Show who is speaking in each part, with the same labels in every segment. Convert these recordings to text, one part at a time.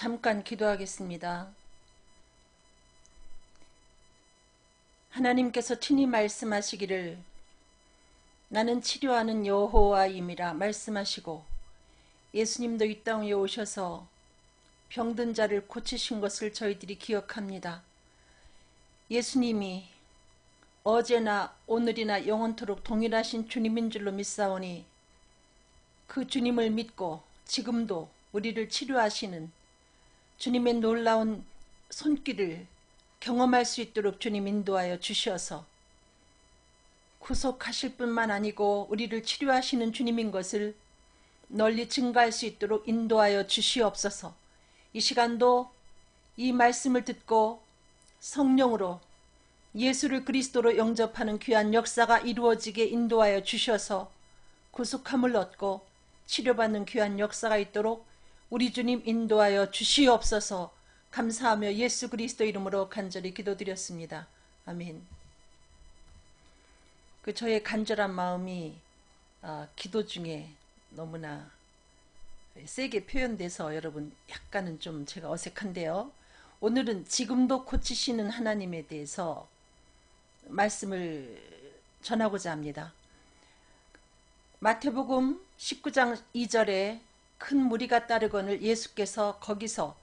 Speaker 1: 잠깐 기도하겠습니다. 하나님께서 친히 말씀하시기를 나는 치료하는 여호와임이라 말씀하시고 예수님도 이 땅에 오셔서 병든 자를 고치신 것을 저희들이 기억합니다. 예수님이 어제나 오늘이나 영원토록 동일하신 주님인 줄로 믿사오니 그 주님을 믿고 지금도 우리를 치료하시는 주님의 놀라운 손길을 경험할 수 있도록 주님 인도하여 주셔서 구속하실 뿐만 아니고 우리를 치료하시는 주님인 것을 널리 증가할 수 있도록 인도하여 주시옵소서. 이 시간도 이 말씀을 듣고 성령으로 예수를 그리스도로 영접하는 귀한 역사가 이루어지게 인도하여 주셔서 구속함을 얻고 치료받는 귀한 역사가 있도록 우리 주님 인도하여 주시옵소서. 감사하며 예수 그리스도 이름으로 간절히 기도드렸습니다. 아멘. 저의 간절한 마음이 기도 중에 너무나 세게 표현돼서 여러분 약간은 좀 제가 어색한데요. 오늘은 지금도 고치시는 하나님에 대해서 말씀을 전하고자 합니다. 마태복음 19장 2절에 큰 무리가 따르거늘 예수께서 거기서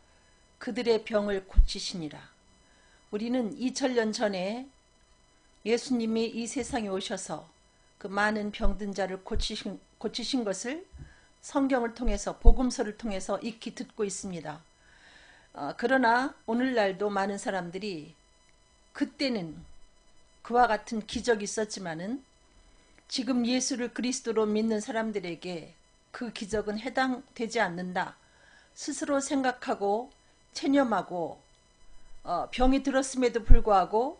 Speaker 1: 그들의 병을 고치시니라. 우리는 2000년 전에 예수님이 이 세상에 오셔서 그 많은 병든 자를 고치신 것을 성경을 통해서 복음서를 통해서 익히 듣고 있습니다. 그러나 오늘날도 많은 사람들이 그때는 그와 같은 기적이 있었지만은 지금 예수를 그리스도로 믿는 사람들에게 그 기적은 해당되지 않는다. 스스로 생각하고 체념하고 병이 들었음에도 불구하고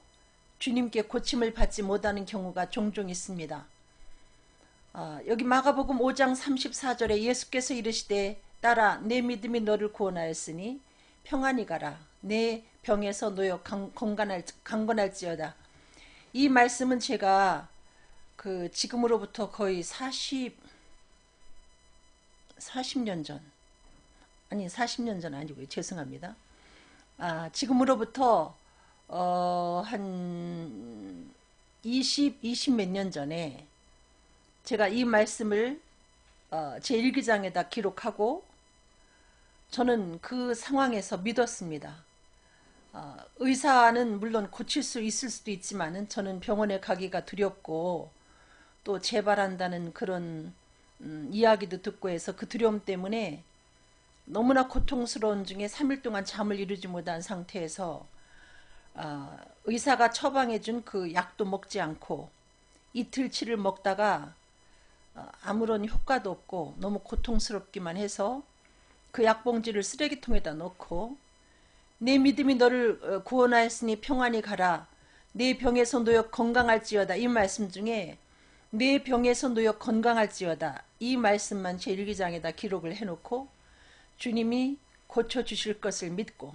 Speaker 1: 주님께 고침을 받지 못하는 경우가 종종 있습니다. 여기 마가복음 5장 34절에 예수께서 이르시되 딸아 내 믿음이 너를 구원하였으니 평안히 가라. 내 병에서 놓여 강건할지어다. 이 말씀은 제가 지금으로부터 거의 40년 전, 아니 40년 전 아니고요. 죄송합니다. 지금으로부터 한 20 몇 년 전에 제가 이 말씀을 제 일기장에다 기록하고 저는 그 상황에서 믿었습니다. 의사는 물론 고칠 수 있을 수도 있지만 저는 병원에 가기가 두렵고 또 재발한다는 그런 이야기도 듣고 해서 그 두려움 때문에 너무나 고통스러운 중에 3일 동안 잠을 이루지 못한 상태에서 의사가 처방해준 그 약도 먹지 않고 이틀치를 먹다가 아무런 효과도 없고 너무 고통스럽기만 해서 그 약봉지를 쓰레기통에다 넣고 내 믿음이 너를 구원하였으니 평안히 가라. 내 병에서 놓여 건강할지어다. 이 말씀 중에 내 병에서 놓여 건강할지어다. 이 말씀만 제 일기장에다 기록을 해놓고 주님이 고쳐주실 것을 믿고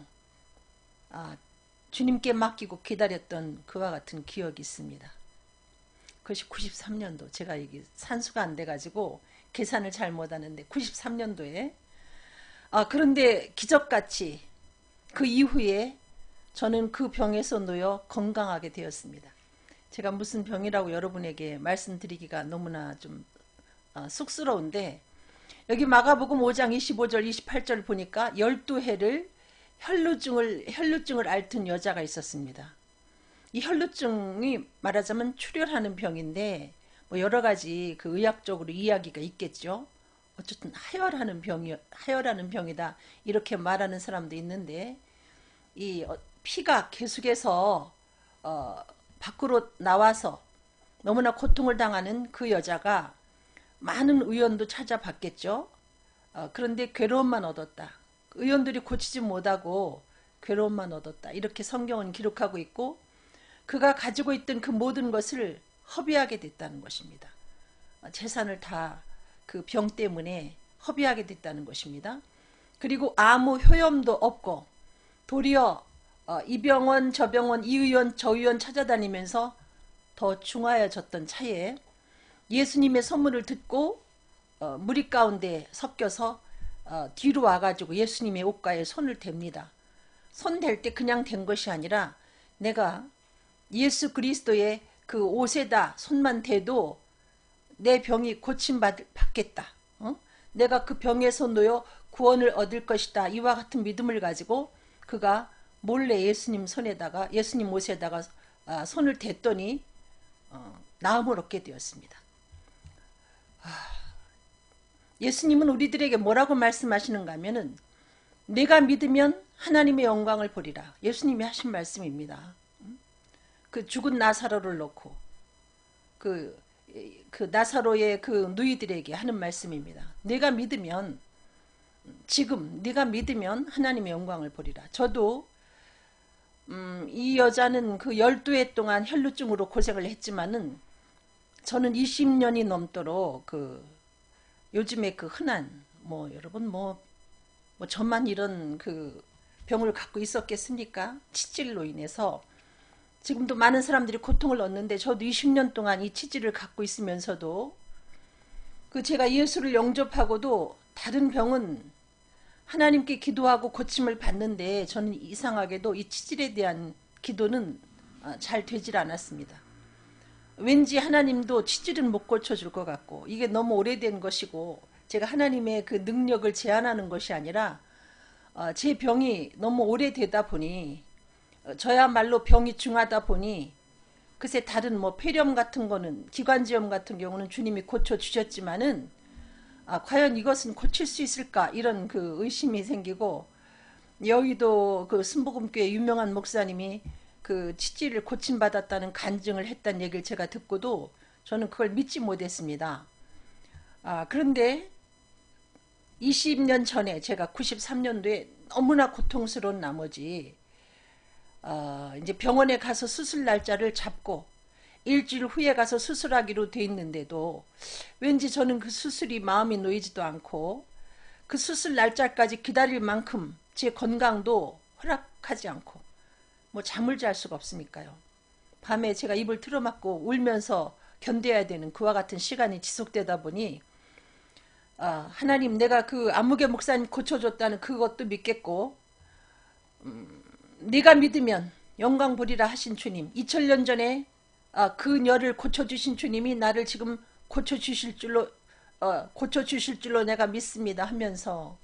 Speaker 1: 주님께 맡기고 기다렸던 그와 같은 기억이 있습니다. 그것이 93년도 제가 이게 산수가 안 돼가지고 계산을 잘 못하는데 93년도에 그런데 기적같이 그 이후에 저는 그 병에서 놓여 건강하게 되었습니다. 제가 무슨 병이라고 여러분에게 말씀드리기가 너무나 좀 쑥스러운데 여기 마가복음 5장 25절 28절 보니까 12해를 혈루증을 앓던 여자가 있었습니다. 이 혈루증이 말하자면 출혈하는 병인데 뭐 여러 가지 그 의학적으로 이야기가 있겠죠. 어쨌든 하혈하는 병이다 이렇게 말하는 사람도 있는데 이 피가 계속해서 밖으로 나와서 너무나 고통을 당하는 그 여자가 많은 의원도 찾아봤겠죠. 그런데 괴로움만 얻었다. 의원들이 고치지 못하고 괴로움만 얻었다. 이렇게 성경은 기록하고 있고 그가 가지고 있던 그 모든 것을 허비하게 됐다는 것입니다. 재산을 다 그 병 때문에 허비하게 됐다는 것입니다. 그리고 아무 효염도 없고 도리어 이 병원 저 병원 이 의원 저 의원 찾아다니면서 더 중하여졌던 차에 예수님의 선물을 듣고 무리 가운데 섞여서 뒤로 와가지고 예수님의 옷가에 손을 댑니다. 손 댈 때 그냥 댄 것이 아니라 내가 예수 그리스도의 그 옷에다 손만 대도 내 병이 고침받겠다. 내가 그 병에서 놓여 구원을 얻을 것이다. 이와 같은 믿음을 가지고 그가 몰래 예수님 옷에다가 손을 댔더니 나음을 얻게 되었습니다. 예수님은 우리들에게 뭐라고 말씀하시는가 하면은 내가 믿으면 하나님의 영광을 보리라. 예수님이 하신 말씀입니다. 그 죽은 나사로를 놓고 그 나사로의 그 누이들에게 하는 말씀입니다. 내가 믿으면 하나님의 영광을 보리라. 저도 이 여자는 그 12해 동안 혈루증으로 고생을 했지만은 저는 20년이 넘도록 요즘에 그 흔한 여러분 저만 이런 그 병을 갖고 있었겠습니까? 치질로 인해서 지금도 많은 사람들이 고통을 얻는데 저도 20년 동안 이 치질을 갖고 있으면서도 제가 예수를 영접하고도 다른 병은 하나님께 기도하고 고침을 받는데 저는 이상하게도 이 치질에 대한 기도는 잘 되질 않았습니다. 왠지 하나님도 치질은 못 고쳐줄 것 같고 이게 너무 오래된 것이고 제가 하나님의 그 능력을 제한하는 것이 아니라 제 병이 너무 오래되다 보니 저야말로 병이 중하다 보니 글쎄 다른 폐렴 같은 거는 기관지염 같은 경우는 주님이 고쳐주셨지만은 과연 이것은 고칠 수 있을까 이런 그 의심이 생기고 여의도 그 순복음교회 유명한 목사님이 그 치질을 고침받았다는 간증을 했다는 얘기를 제가 듣고도 저는 그걸 믿지 못했습니다. 그런데 20년 전에 제가 93년도에 너무나 고통스러운 나머지 이제 병원에 가서 수술 날짜를 잡고 일주일 후에 가서 수술하기로 돼 있는데도 왠지 저는 그 수술이 마음이 놓이지도 않고 그 수술 날짜까지 기다릴 만큼 제 건강도 허락하지 않고 잠을 잘 수가 없으니까요. 밤에 제가 입을 틀어막고 울면서 견뎌야 되는 그와 같은 시간이 지속되다 보니 하나님 내가 그 안무개 목사님 고쳐줬다는 그것도 믿겠고 네가 믿으면 영광 보리라 하신 주님 2000년 전에 그 열을 고쳐주신 주님이 나를 지금 고쳐주실 줄로 내가 믿습니다 하면서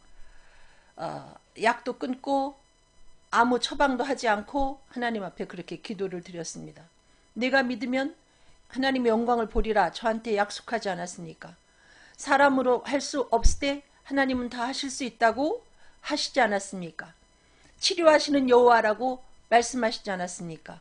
Speaker 1: 약도 끊고 아무 처방도 하지 않고 하나님 앞에 그렇게 기도를 드렸습니다. 내가 믿으면 하나님의 영광을 보리라 저한테 약속하지 않았습니까? 사람으로 할 수 없을 때 하나님은 다 하실 수 있다고 하시지 않았습니까? 치료하시는 여호와라고 말씀하시지 않았습니까?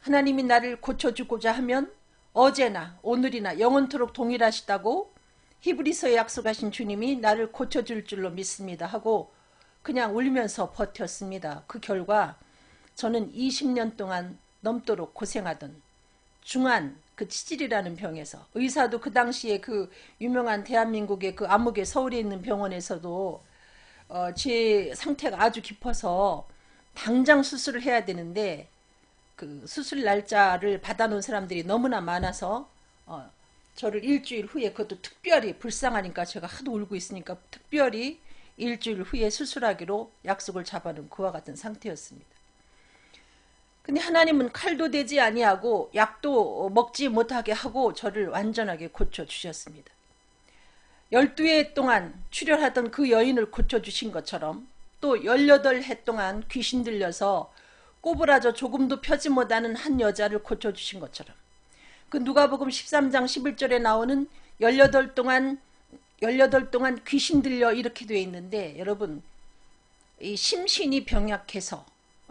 Speaker 1: 하나님이 나를 고쳐주고자 하면 어제나 오늘이나 영원토록 동일하시다고 히브리서에 약속하신 주님이 나를 고쳐줄 줄로 믿습니다 하고 그냥 울면서 버텼습니다. 그 결과 저는 20년 동안 넘도록 고생하던 중한 그 치질이라는 병에서 의사도 그 당시에 그 유명한 대한민국의 그 암흑의 서울에 있는 병원에서도 제 상태가 아주 깊어서 당장 수술을 해야 되는데 그 수술 날짜를 받아놓은 사람들이 너무나 많아서 저를 일주일 후에 그것도 특별히 불쌍하니까 제가 하도 울고 있으니까 특별히 일주일 후에 수술하기로 약속을 잡아놓은 그와 같은 상태였습니다. 근데 하나님은 칼도 대지 아니하고 약도 먹지 못하게 하고 저를 완전하게 고쳐주셨습니다. 12해 동안 출혈하던 그 여인을 고쳐주신 것처럼 또 18해 동안 귀신 들려서 꼬부라져 조금도 펴지 못하는 한 여자를 고쳐주신 것처럼 그 누가복음 13장 11절에 나오는 18 동안 귀신 들려 이렇게 되어 있는데 여러분 이 심신이 병약해서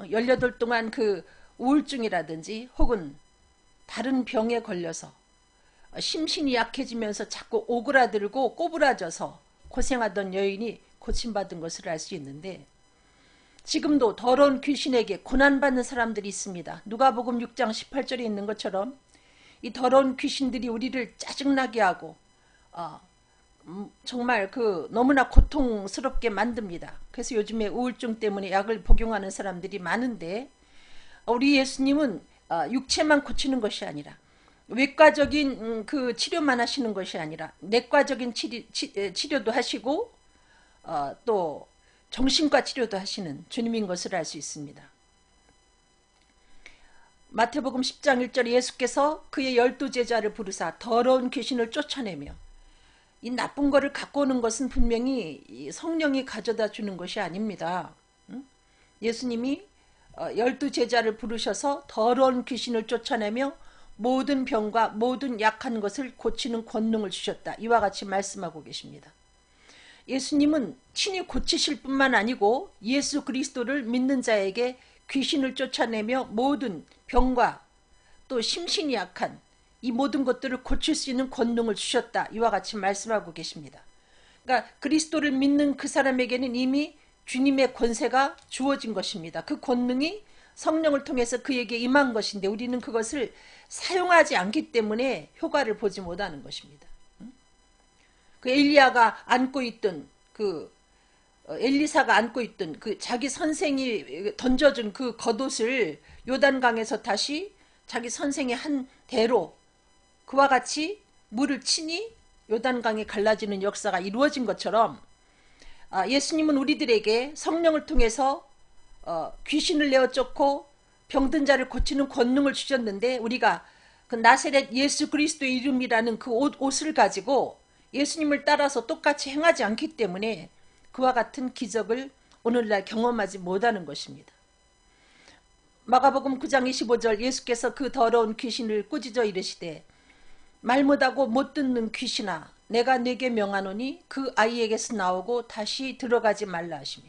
Speaker 1: 18 동안 그 우울증이라든지 혹은 다른 병에 걸려서 심신이 약해지면서 자꾸 오그라들고 꼬부라져서 고생하던 여인이 고침받은 것을 알 수 있는데 지금도 더러운 귀신에게 고난받는 사람들이 있습니다. 누가복음 6장 18절에 있는 것처럼 이 더러운 귀신들이 우리를 짜증나게 하고 정말 너무나 고통스럽게 만듭니다. 그래서 요즘에 우울증 때문에 약을 복용하는 사람들이 많은데 우리 예수님은 육체만 고치는 것이 아니라 외과적인 그 치료만 하시는 것이 아니라 내과적인 치료도 하시고 또 정신과 치료도 하시는 주님인 것을 알 수 있습니다. 마태복음 10장 1절에 예수께서 그의 12제자를 부르사 더러운 귀신을 쫓아내며, 이 나쁜 거를 갖고 오는 것은 분명히 성령이 가져다 주는 것이 아닙니다. 예수님이 12제자를 부르셔서 더러운 귀신을 쫓아내며 모든 병과 모든 약한 것을 고치는 권능을 주셨다. 이와 같이 말씀하고 계십니다. 예수님은 친히 고치실 뿐만 아니고 예수 그리스도를 믿는 자에게 귀신을 쫓아내며 모든 병과 또 심신이 약한 이 모든 것들을 고칠 수 있는 권능을 주셨다. 이와 같이 말씀하고 계십니다. 그러니까 그리스도를 믿는 그 사람에게는 이미 주님의 권세가 주어진 것입니다. 그 권능이 성령을 통해서 그에게 임한 것인데 우리는 그것을 사용하지 않기 때문에 효과를 보지 못하는 것입니다. 그 엘리야가 안고 있던 엘리사가 안고 있던 그 자기 선생이 던져준 그 겉옷을 요단강에서 다시 자기 선생의 한 대로 그와 같이 물을 치니 요단강이 갈라지는 역사가 이루어진 것처럼 예수님은 우리들에게 성령을 통해서 귀신을 내어 쫓고 병든 자를 고치는 권능을 주셨는데 우리가 그 나사렛 예수 그리스도의 이름이라는 그 옷을 가지고 예수님을 따라서 똑같이 행하지 않기 때문에 그와 같은 기적을 오늘날 경험하지 못하는 것입니다. 마가복음 9장 25절 예수께서 그 더러운 귀신을 꾸짖어 이르시되 말 못하고 못 듣는 귀신아 내가 네게 명하노니 그 아이에게서 나오고 다시 들어가지 말라 하시며,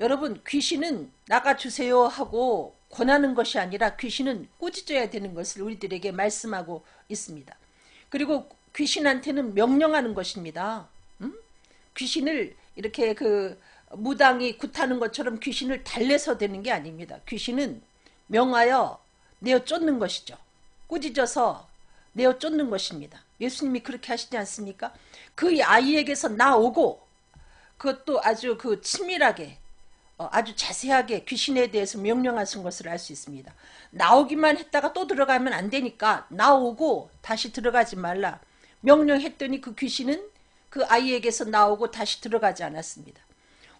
Speaker 1: 여러분 귀신은 나가주세요 하고 권하는 것이 아니라 귀신은 꾸짖어야 되는 것을 우리들에게 말씀하고 있습니다. 그리고 귀신한테는 명령하는 것입니다. 귀신을 이렇게 그 무당이 굿하는 것처럼 귀신을 달래서 되는 게 아닙니다. 귀신은 명하여 내어 쫓는 것이죠. 꾸짖어서 내어 쫓는 것입니다. 예수님이 그렇게 하시지 않습니까? 그 아이에게서 나오고, 그것도 아주 그 치밀하게 아주 자세하게 귀신에 대해서 명령하신 것을 알 수 있습니다. 나오기만 했다가 또 들어가면 안 되니까 나오고 다시 들어가지 말라 명령했더니 그 귀신은 그 아이에게서 나오고 다시 들어가지 않았습니다.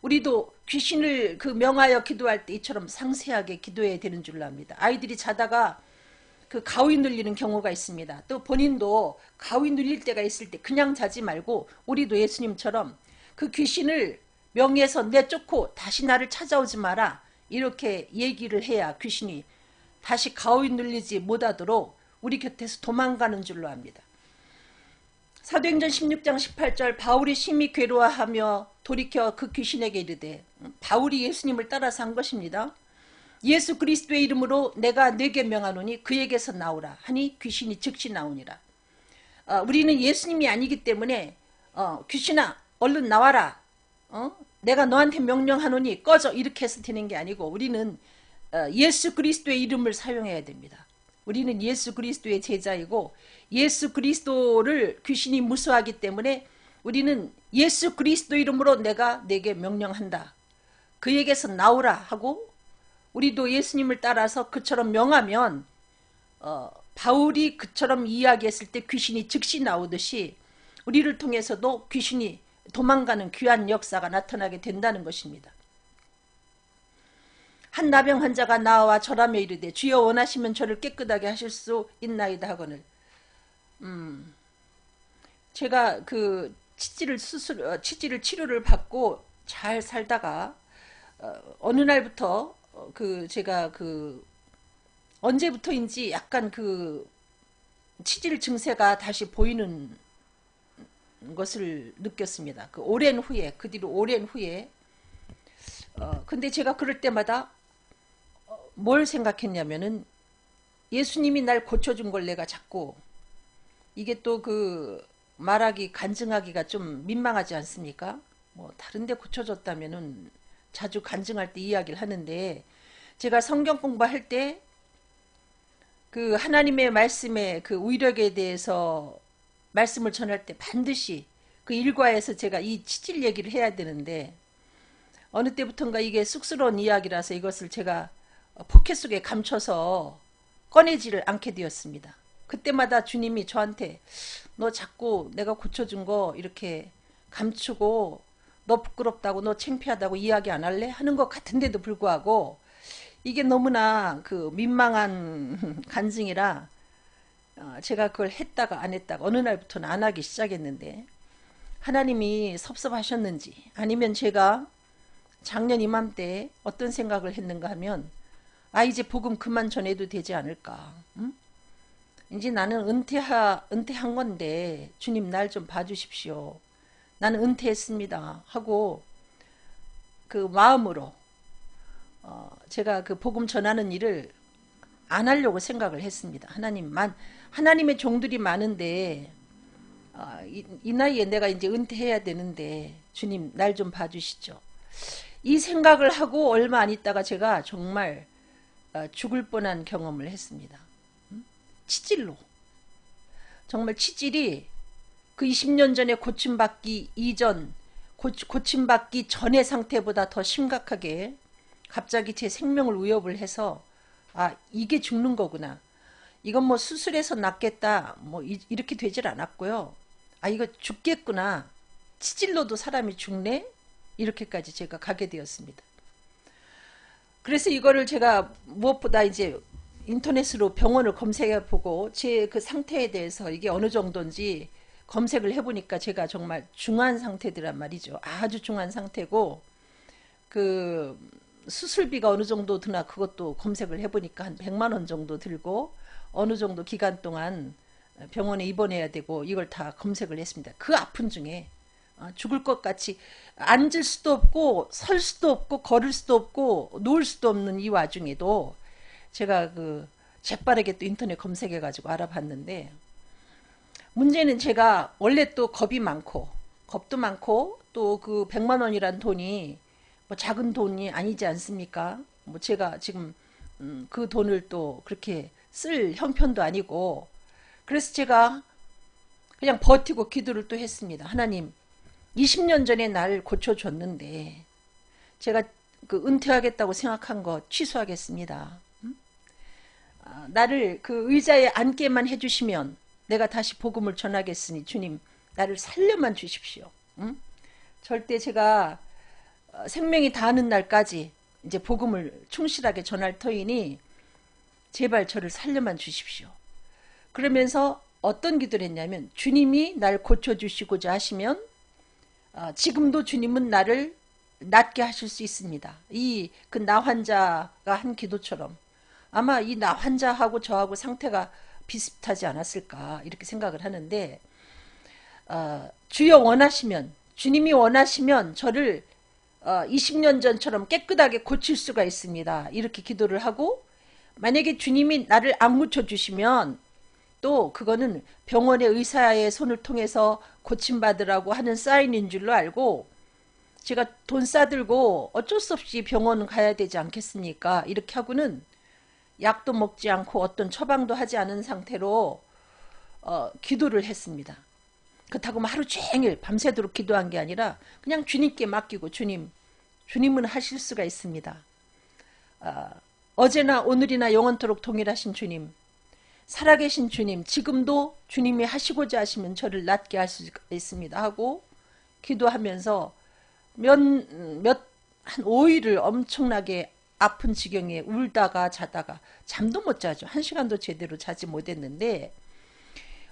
Speaker 1: 우리도 귀신을 그 명하여 기도할 때 이처럼 상세하게 기도해야 되는 줄로 압니다. 아이들이 자다가 그 가위 눌리는 경우가 있습니다. 또 본인도 가위 눌릴 때가 있을 때 그냥 자지 말고 우리도 예수님처럼 그 귀신을 명예에서 내쫓고 다시 나를 찾아오지 마라 이렇게 얘기를 해야 귀신이 다시 가위 눌리지 못하도록 우리 곁에서 도망가는 줄로 압니다. 사도행전 16장 18절 바울이 심히 괴로워하며 돌이켜 그 귀신에게 이르되, 바울이 예수님을 따라서 한 것입니다. 예수 그리스도의 이름으로 내가 네게 명하노니 그에게서 나오라 하니 귀신이 즉시 나오니라. 우리는 예수님이 아니기 때문에 귀신아 얼른 나와라, 내가 너한테 명령하노니 꺼져 이렇게 해서 되는 게 아니고 우리는 예수 그리스도의 이름을 사용해야 됩니다. 우리는 예수 그리스도의 제자이고 예수 그리스도를 귀신이 무서워하기 때문에 우리는 예수 그리스도 이름으로 내가 네게 명령한다, 그에게서 나오라 하고 우리도 예수님을 따라서 그처럼 명하면 바울이 그처럼 이야기했을 때 귀신이 즉시 나오듯이 우리를 통해서도 귀신이 도망가는 귀한 역사가 나타나게 된다는 것입니다. 한 나병 환자가 나와 절하며 이르되 주여 원하시면 저를 깨끗하게 하실 수 있나이다 하거늘, 제가 그 치질을 치료를 받고 잘 살다가 어느 날부터 제가 언제부터인지 약간 그 치질 증세가 다시 보이는 것을 느꼈습니다. 그 뒤로 오랜 후에 근데 제가 그럴 때마다 뭘 생각했냐면은 예수님이 날 고쳐준 걸 내가 자꾸, 이게 또 말하기 간증하기가 좀 민망하지 않습니까? 뭐 다른데 고쳐줬다면은 자주 간증할 때 이야기를 하는데, 제가 성경 공부할 때 그 하나님의 말씀의 그 위력에 대해서 말씀을 전할 때 반드시 그 일과에서 제가 이 치질 얘기를 해야 되는데 어느 때부턴가 이게 쑥스러운 이야기라서 이것을 제가 포켓 속에 감춰서 꺼내지를 않게 되었습니다. 그때마다 주님이 저한테 너 자꾸 내가 고쳐준 거 이렇게 감추고 너 부끄럽다고 너 창피하다고 이야기 안 할래? 하는 것 같은데도 불구하고 이게 너무나 그 민망한 간증이라 제가 그걸 했다가 안 했다가 어느 날부터는 안 하기 시작했는데 하나님이 섭섭하셨는지 아니면 제가 작년 이맘때 어떤 생각을 했는가 하면 이제 복음 그만 전해도 되지 않을까. 응? 이제 나는 은퇴한 건데 주님 날 좀 봐주십시오. 나는 은퇴했습니다 하고 그 마음으로 제가 그 복음 전하는 일을 안 하려고 생각을 했습니다. 하나님의 종들이 많은데 이 나이에 내가 이제 은퇴해야 되는데 주님 날 좀 봐주시죠. 이 생각을 하고 얼마 안 있다가 제가 정말 죽을 뻔한 경험을 했습니다. 치질로. 정말 치질이 그 20년 전에 고침받기 이전, 고침받기 전의 상태보다 더 심각하게 갑자기 제 생명을 위협을 해서 이게 죽는 거구나. 이건 뭐 수술해서 낫겠다. 뭐 이렇게 되질 않았고요. 이거 죽겠구나. 치질로도 사람이 죽네? 이렇게까지 제가 가게 되었습니다. 그래서 이거를 제가 무엇보다 이제 인터넷으로 병원을 검색해 보고 제 그 상태에 대해서 이게 어느 정도인지 검색을 해보니까 제가 정말 중한 상태더란 말이죠. 아주 중한 상태고 그 수술비가 어느 정도 드나 그것도 검색을 해보니까 한 100만 원 정도 들고 어느 정도 기간 동안 병원에 입원해야 되고 이걸 다 검색을 했습니다. 그 아픈 중에 죽을 것 같이 앉을 수도 없고 설 수도 없고 걸을 수도 없고 놓을 수도 없는 이 와중에도 제가 그 재빠르게 또 인터넷 검색해 가지고 알아봤는데 문제는 제가 원래 또 겁이 많고 겁도 많고 또 그 100만 원이란 돈이 뭐 작은 돈이 아니지 않습니까? 뭐 제가 지금 그 돈을 또 그렇게 쓸 형편도 아니고 그래서 제가 그냥 버티고 기도를 또 했습니다. 하나님 20년 전에 날 고쳐줬는데 제가 그 은퇴하겠다고 생각한 거 취소하겠습니다. 나를 그 의자에 앉게만 해주시면 내가 다시 복음을 전하겠으니 주님 나를 살려만 주십시오. 절대 제가 생명이 다하는 날까지 이제 복음을 충실하게 전할 터이니 제발 저를 살려만 주십시오. 그러면서 어떤 기도를 했냐면 주님이 날 고쳐주시고자 하시면 지금도 주님은 나를 낫게 하실 수 있습니다. 이 그 나 환자가 한 기도처럼 아마 이 나 환자하고 저하고 상태가 비슷하지 않았을까 이렇게 생각을 하는데 주여 원하시면 주님이 원하시면 저를 20년 전처럼 깨끗하게 고칠 수가 있습니다. 이렇게 기도를 하고 만약에 주님이 나를 안 고쳐주시면 또 그거는 병원의 의사의 손을 통해서 고침받으라고 하는 사인인 줄로 알고 제가 돈 싸들고 어쩔 수 없이 병원 가야 되지 않겠습니까? 이렇게 하고는 약도 먹지 않고 어떤 처방도 하지 않은 상태로 기도를 했습니다. 그렇다고 하루 종일 밤새도록 기도한 게 아니라 그냥 주님께 맡기고 주님은 하실 수가 있습니다. 어제나 오늘이나 영원토록 동일하신 주님, 살아계신 주님, 지금도 주님이 하시고자 하시면 저를 낫게 할 수 있습니다 하고 기도하면서 한 5일을 엄청나게 아픈 지경에 울다가 자다가 잠도 못 자죠. 1시간도 제대로 자지 못했는데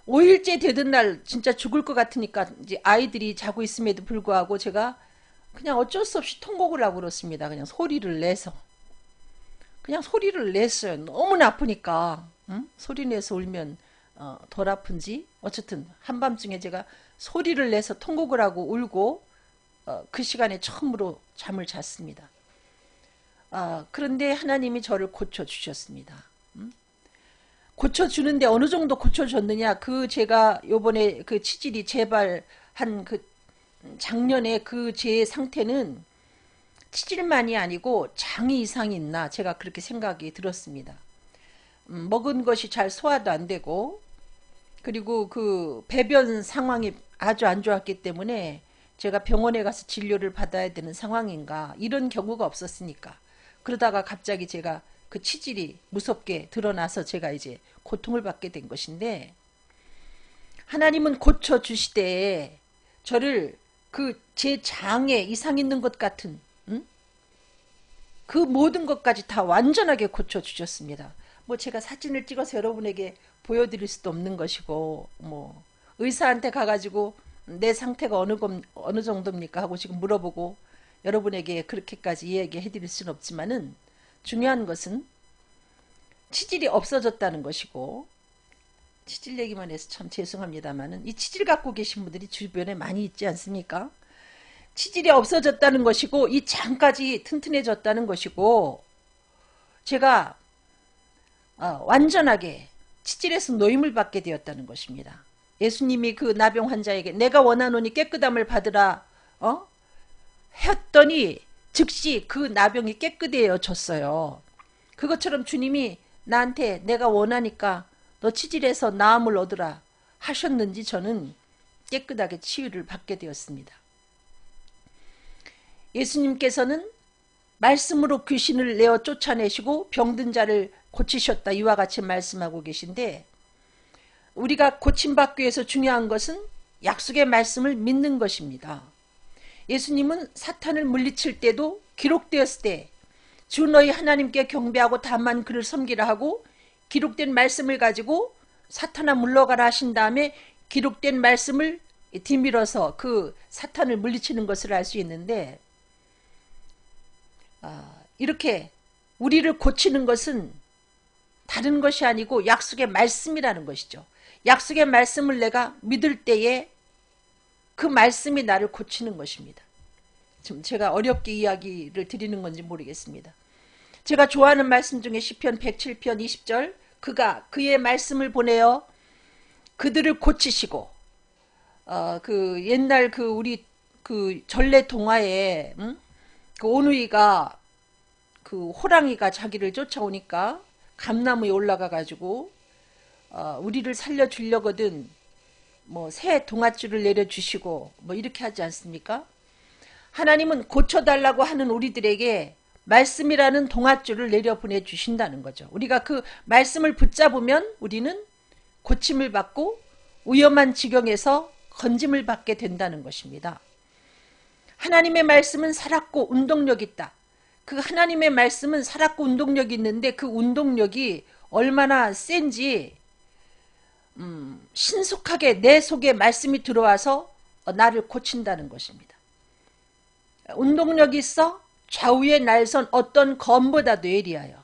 Speaker 1: 5일째 되던 날 진짜 죽을 것 같으니까 이제 아이들이 자고 있음에도 불구하고 제가 그냥 어쩔 수 없이 통곡을 하고 그렇습니다. 그냥 소리를 내서 그냥 소리를 냈어요. 너무나 아프니까 소리 내서 울면 덜 아픈지 어쨌든 한밤중에 제가 소리를 내서 통곡을 하고 울고 그 시간에 처음으로 잠을 잤습니다. 그런데 하나님이 저를 고쳐주셨습니다. 고쳐주는데 어느 정도 고쳐줬느냐 그 제가 요번에 그 치질이 재발한 그 작년에 그 제 상태는 치질만이 아니고 장이 이상이 있나 제가 그렇게 생각이 들었습니다. 먹은 것이 잘 소화도 안 되고 그리고 그 배변 상황이 아주 안 좋았기 때문에 제가 병원에 가서 진료를 받아야 되는 상황인가 이런 경우가 없었으니까 그러다가 갑자기 제가 그 치질이 무섭게 드러나서 제가 이제 고통을 받게 된 것인데 하나님은 고쳐주시되 저를 그 제 장에 이상 있는 것 같은 그 모든 것까지 다 완전하게 고쳐주셨습니다. 뭐 제가 사진을 찍어서 여러분에게 보여드릴 수도 없는 것이고 뭐 의사한테 가가지고 내 상태가 어느 정도입니까 하고 지금 물어보고 여러분에게 그렇게까지 이야기해 드릴 수는 없지만은 중요한 것은 치질이 없어졌다는 것이고, 치질 얘기만 해서 참 죄송합니다만은 이 치질 갖고 계신 분들이 주변에 많이 있지 않습니까? 치질이 없어졌다는 것이고 이 장까지 튼튼해졌다는 것이고, 제가 완전하게 치질에서 노임을 받게 되었다는 것입니다. 예수님이 그 나병 환자에게 내가 원하노니 깨끗함을 받으라 했더니 즉시 그 나병이 깨끗해졌어요. 그것처럼 주님이 나한테 내가 원하니까 너 치질에서 나음을 얻으라 하셨는지 저는 깨끗하게 치유를 받게 되었습니다. 예수님께서는 말씀으로 귀신을 내어 쫓아내시고 병든 자를 고치셨다 이와 같이 말씀하고 계신데, 우리가 고침받기 위해서 중요한 것은 약속의 말씀을 믿는 것입니다. 예수님은 사탄을 물리칠 때도 기록되었을 때 주 너희 하나님께 경배하고 다만 그를 섬기라 하고 기록된 말씀을 가지고 사탄아 물러가라 하신 다음에 기록된 말씀을 뒤밀어서 그 사탄을 물리치는 것을 알 수 있는데, 이렇게 우리를 고치는 것은 다른 것이 아니고 약속의 말씀이라는 것이죠. 약속의 말씀을 내가 믿을 때에 그 말씀이 나를 고치는 것입니다. 지금 제가 어렵게 이야기를 드리는 건지 모르겠습니다. 제가 좋아하는 말씀 중에 시편 107편 20절, 그가 그의 말씀을 보내어 그들을 고치시고, 그 옛날 그 우리 그 전래 동화에 그 오누이가 그 호랑이가 자기를 쫓아오니까 감나무에 올라가 가지고 우리를 살려주려거든 뭐 새 동아줄을 내려주시고 뭐 이렇게 하지 않습니까? 하나님은 고쳐달라고 하는 우리들에게 말씀이라는 동아줄을 내려 보내주신다는 거죠. 우리가 그 말씀을 붙잡으면 우리는 고침을 받고 위험한 지경에서 건짐을 받게 된다는 것입니다. 하나님의 말씀은 살았고 운동력 있다. 그 하나님의 말씀은 살았고 운동력이 있는데 그 운동력이 얼마나 센지 신속하게 내 속에 말씀이 들어와서 나를 고친다는 것입니다. 운동력이 있어 좌우의 날선 어떤 검보다도 예리하여.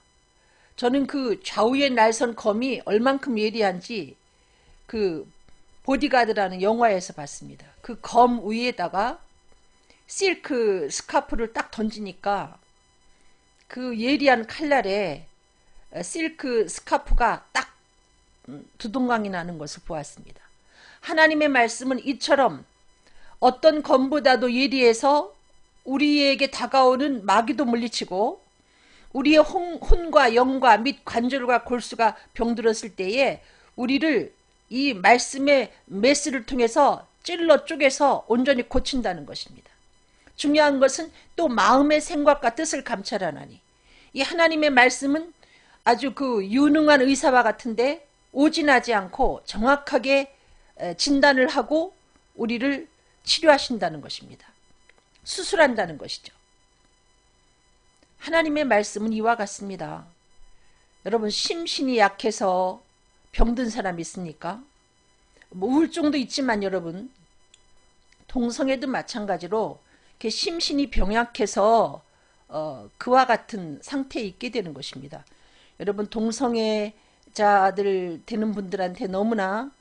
Speaker 1: 저는 그 좌우의 날선 검이 얼만큼 예리한지 그 보디가드라는 영화에서 봤습니다. 그 검 위에다가 실크 스카프를 딱 던지니까 그 예리한 칼날에 실크 스카프가 딱 두동강이 나는 것을 보았습니다. 하나님의 말씀은 이처럼 어떤 검보다도 예리해서 우리에게 다가오는 마귀도 물리치고 우리의 혼과 영과 및 관절과 골수가 병들었을 때에 우리를 이 말씀의 메스를 통해서 찔러 쪼개서 온전히 고친다는 것입니다. 중요한 것은 또 마음의 생각과 뜻을 감찰하나니, 이 하나님의 말씀은 아주 그 유능한 의사와 같은데 오진하지 않고 정확하게 진단을 하고 우리를 치료하신다는 것입니다. 수술한다는 것이죠. 하나님의 말씀은 이와 같습니다. 여러분, 심신이 약해서 병든 사람 있습니까? 뭐 우울증도 있지만 여러분, 동성애도 마찬가지로 심신이 병약해서 그와 같은 상태에 있게 되는 것입니다. 여러분, 동성애자들 되는 분들한테 너무나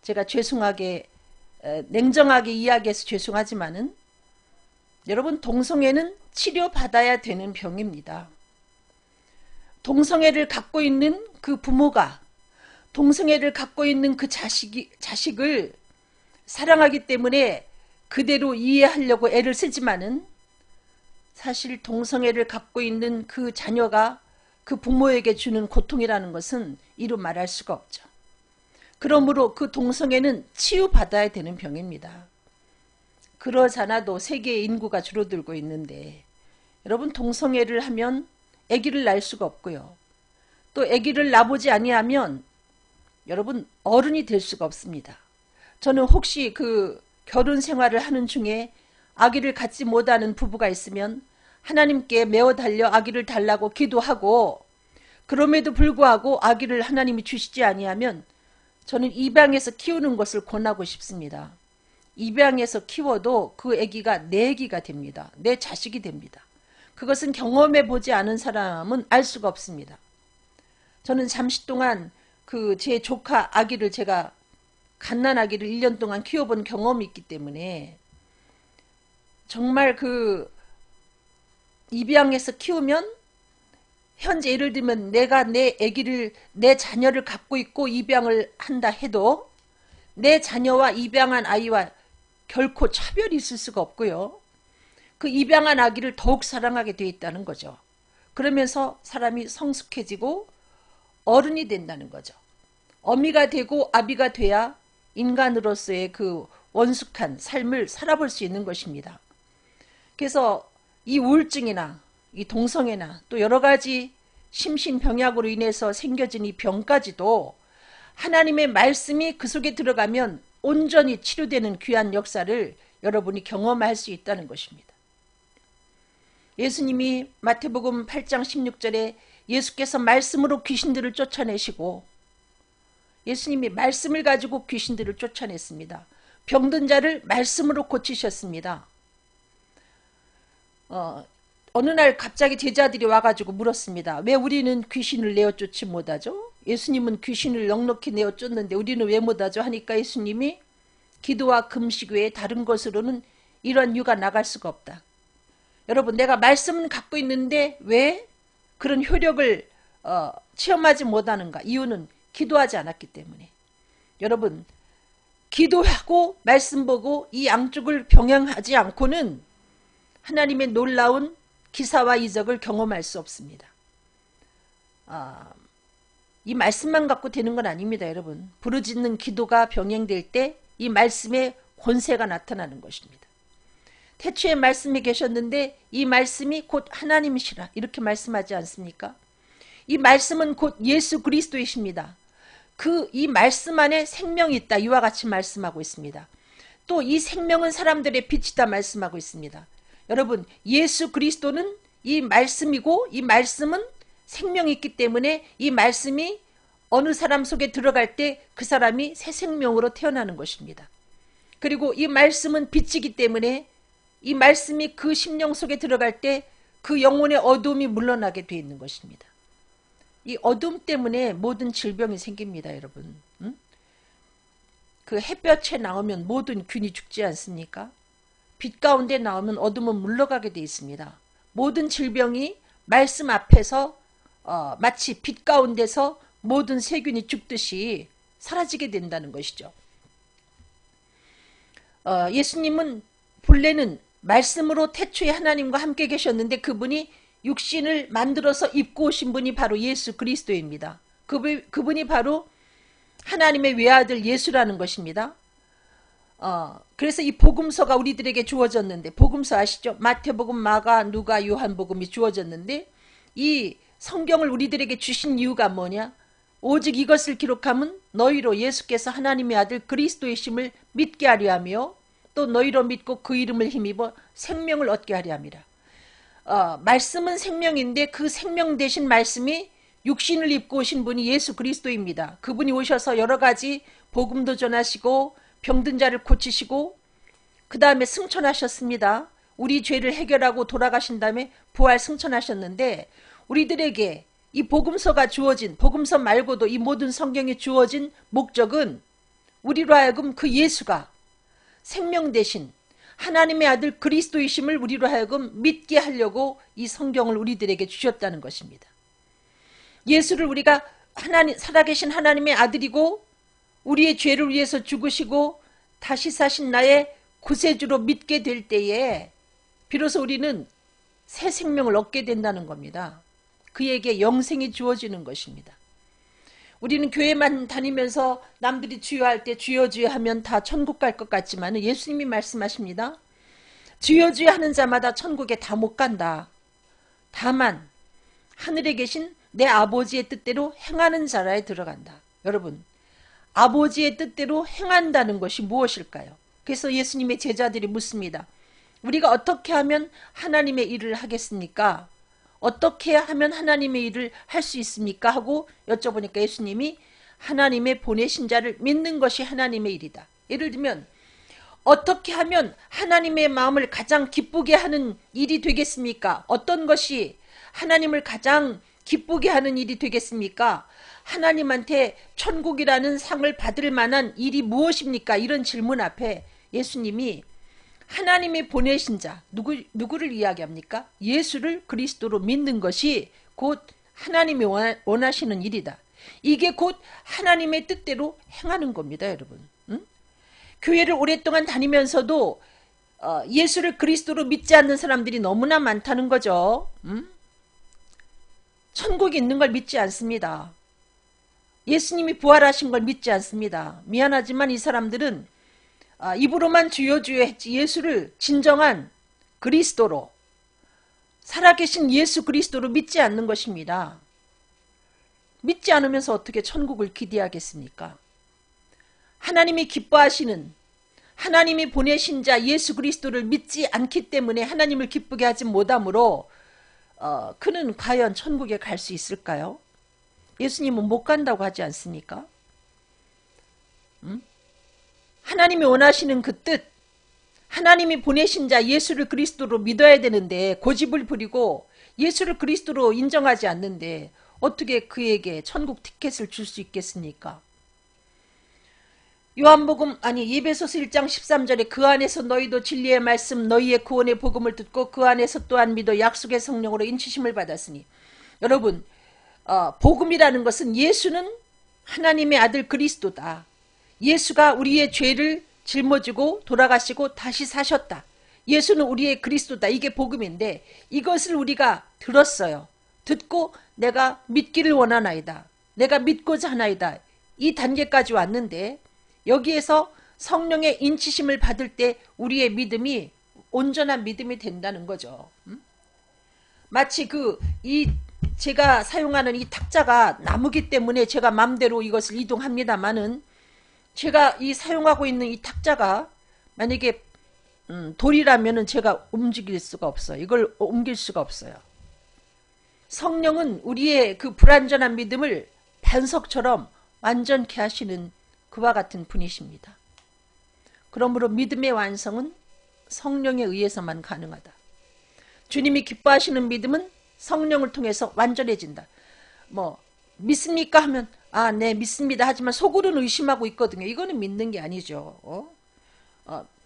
Speaker 1: 제가 죄송하게 냉정하게 이야기해서 죄송하지만은, 여러분, 동성애는 치료받아야 되는 병입니다. 동성애를 갖고 있는 그 부모가 동성애를 갖고 있는 그 자식을 사랑하기 때문에 그대로 이해하려고 애를 쓰지만은, 사실 동성애를 갖고 있는 그 자녀가 그 부모에게 주는 고통이라는 것은 이루 말할 수가 없죠. 그러므로 그 동성애는 치유받아야 되는 병입니다. 그러잖아도 세계의 인구가 줄어들고 있는데, 여러분, 동성애를 하면 아기를 낳을 수가 없고요. 또 아기를 낳아보지 아니하면 여러분 어른이 될 수가 없습니다. 저는 혹시 그 결혼 생활을 하는 중에 아기를 갖지 못하는 부부가 있으면 하나님께 메어 달려 아기를 달라고 기도하고, 그럼에도 불구하고 아기를 하나님이 주시지 아니하면 저는 입양해서 키우는 것을 권하고 싶습니다. 입양해서 키워도 그 아기가 내 아기가 됩니다. 내 자식이 됩니다. 그것은 경험해 보지 않은 사람은 알 수가 없습니다. 저는 잠시 동안 그 제 조카 아기를, 제가 갓난 아기를 1년 동안 키워본 경험이 있기 때문에 정말 그 입양해서 키우면, 현재 예를 들면 내가 내 아기를, 내 자녀를 갖고 있고 입양을 한다 해도 내 자녀와 입양한 아이와 결코 차별이 있을 수가 없고요. 그 입양한 아기를 더욱 사랑하게 되어 있다는 거죠. 그러면서 사람이 성숙해지고 어른이 된다는 거죠. 어미가 되고 아비가 돼야 인간으로서의 그 원숙한 삶을 살아볼 수 있는 것입니다. 그래서 이 우울증이나 이 동성애나 또 여러 가지 심신병약으로 인해서 생겨진 이 병까지도 하나님의 말씀이 그 속에 들어가면 온전히 치료되는 귀한 역사를 여러분이 경험할 수 있다는 것입니다. 예수님이 마태복음 8장 16절에 예수께서 말씀으로 귀신들을 쫓아내시고, 예수님이 말씀을 가지고 귀신들을 쫓아냈습니다. 병든 자를 말씀으로 고치셨습니다. 어느 날 갑자기 제자들이 와가지고 물었습니다. 왜 우리는 귀신을 내어쫓지 못하죠? 예수님은 귀신을 넉넉히 내어쫓는데 우리는 왜 못하죠? 하니까 예수님이 기도와 금식 외에 다른 것으로는 이런 유가 나갈 수가 없다. 여러분, 내가 말씀은 갖고 있는데 왜 그런 효력을 체험하지 못하는가? 이유는 기도하지 않았기 때문에. 여러분, 기도하고 말씀 보고 이 양쪽을 병행하지 않고는 하나님의 놀라운 기사와 이적을 경험할 수 없습니다. 이 말씀만 갖고 되는 건 아닙니다, 여러분. 부르짖는 기도가 병행될 때 이 말씀의 권세가 나타나는 것입니다. 태초에 말씀이 계셨는데 이 말씀이 곧 하나님이시라, 이렇게 말씀하지 않습니까? 이 말씀은 곧 예수 그리스도이십니다. 이 말씀 안에 생명이 있다, 이와 같이 말씀하고 있습니다. 또 이 생명은 사람들의 빛이다 말씀하고 있습니다. 여러분, 예수 그리스도는 이 말씀이고 이 말씀은 생명이 있기 때문에 이 말씀이 어느 사람 속에 들어갈 때 그 사람이 새 생명으로 태어나는 것입니다. 그리고 이 말씀은 빛이기 때문에 이 말씀이 그 심령 속에 들어갈 때 그 영혼의 어두움이 물러나게 되어 있는 것입니다. 이 어둠 때문에 모든 질병이 생깁니다, 여러분. 그 햇볕에 나오면 모든 균이 죽지 않습니까? 빛 가운데 나오면 어둠은 물러가게 되어 있습니다. 모든 질병이 말씀 앞에서 마치 빛 가운데서 모든 세균이 죽듯이 사라지게 된다는 것이죠. 예수님은 본래는 말씀으로 태초에 하나님과 함께 계셨는데 그분이 육신을 만들어서 입고 오신 분이 바로 예수 그리스도입니다. 그분이 바로 하나님의 외아들 예수라는 것입니다. 그래서 이 복음서가 우리들에게 주어졌는데, 복음서 아시죠? 마태복음, 마가, 누가, 요한복음이 주어졌는데 이 성경을 우리들에게 주신 이유가 뭐냐? 오직 이것을 기록함은 너희로 예수께서 하나님의 아들 그리스도이심을 믿게 하려 하며 또 너희로 믿고 그 이름을 힘입어 생명을 얻게 하려 함이라. 말씀은 생명인데 그 생명 되신 말씀이 육신을 입고 오신 분이 예수 그리스도입니다. 그분이 오셔서 여러 가지 복음도 전하시고 병든 자를 고치시고 그 다음에 승천하셨습니다. 우리 죄를 해결하고 돌아가신 다음에 부활 승천하셨는데, 우리들에게 이 복음서가 주어진, 복음서 말고도 이 모든 성경에 주어진 목적은 우리로 하여금 그 예수가 생명 대신 하나님의 아들 그리스도이심을 우리로 하여금 믿게 하려고 이 성경을 우리들에게 주셨다는 것입니다. 예수를 우리가 살아계신 하나님의 아들이고 우리의 죄를 위해서 죽으시고 다시 사신 나의 구세주로 믿게 될 때에 비로소 우리는 새 생명을 얻게 된다는 겁니다. 그에게 영생이 주어지는 것입니다. 우리는 교회만 다니면서 남들이 주여할 때 주여 주여 하면 다 천국 갈 것 같지만 예수님이 말씀하십니다. 주여 주여 하는 자마다 천국에 다 못 간다. 다만 하늘에 계신 내 아버지의 뜻대로 행하는 자라에 들어간다. 여러분, 아버지의 뜻대로 행한다는 것이 무엇일까요? 그래서 예수님의 제자들이 묻습니다. 우리가 어떻게 하면 하나님의 일을 하겠습니까? 어떻게 하면 하나님의 일을 할 수 있습니까? 하고 여쭤보니까 예수님이 하나님의 보내신 자를 믿는 것이 하나님의 일이다. 예를 들면 어떻게 하면 하나님의 마음을 가장 기쁘게 하는 일이 되겠습니까? 어떤 것이 하나님을 가장 기쁘게 하는 일이 되겠습니까? 하나님한테 천국이라는 상을 받을 만한 일이 무엇입니까? 이런 질문 앞에 예수님이 하나님이 보내신 자, 누구를 이야기합니까? 예수를 그리스도로 믿는 것이 곧 하나님이 원하시는 일이다. 이게 곧 하나님의 뜻대로 행하는 겁니다, 여러분. 응? 교회를 오랫동안 다니면서도 예수를 그리스도로 믿지 않는 사람들이 너무나 많다는 거죠. 응? 천국이 있는 걸 믿지 않습니다. 예수님이 부활하신 걸 믿지 않습니다. 미안하지만 이 사람들은 입으로만 주여 주여 했지 예수를 진정한 그리스도로 살아계신 예수 그리스도로 믿지 않는 것입니다. 믿지 않으면서 어떻게 천국을 기대하겠습니까? 하나님이 기뻐하시는 하나님이 보내신 자 예수 그리스도를 믿지 않기 때문에 하나님을 기쁘게 하지 못하므로 그는 과연 천국에 갈 수 있을까요? 예수님은 못 간다고 하지 않습니까? 하나님이 원하시는 그 뜻, 하나님이 보내신 자 예수를 그리스도로 믿어야 되는데 고집을 부리고 예수를 그리스도로 인정하지 않는데 어떻게 그에게 천국 티켓을 줄 수 있겠습니까? 요한복음 예배소서 1장 13절에 그 안에서 너희도 진리의 말씀 너희의 구원의 복음을 듣고 그 안에서 또한 믿어 약속의 성령으로 인치심을 받았으니 여러분 복음이라는 것은 예수는 하나님의 아들 그리스도다. 예수가 우리의 죄를 짊어지고 돌아가시고 다시 사셨다. 예수는 우리의 그리스도다. 이게 복음인데 이것을 우리가 들었어요. 듣고 내가 믿기를 원하나이다. 내가 믿고자 하나이다. 이 단계까지 왔는데 여기에서 성령의 인치심을 받을 때 우리의 믿음이 온전한 믿음이 된다는 거죠. 마치 제가 사용하는 이 탁자가 나무기 때문에 제가 마음대로 이것을 이동합니다마는 제가 사용하고 있는 이 탁자가 만약에 돌이라면은 제가 움직일 수가 없어요. 이걸 옮길 수가 없어요. 성령은 우리의 그 불완전한 믿음을 반석처럼 완전케 하시는 그와 같은 분이십니다. 그러므로 믿음의 완성은 성령에 의해서만 가능하다. 주님이 기뻐하시는 믿음은 성령을 통해서 완전해진다. 믿습니까 하면 네 믿습니다 하지만 속으로는 의심하고 있거든요. 이거는 믿는 게 아니죠.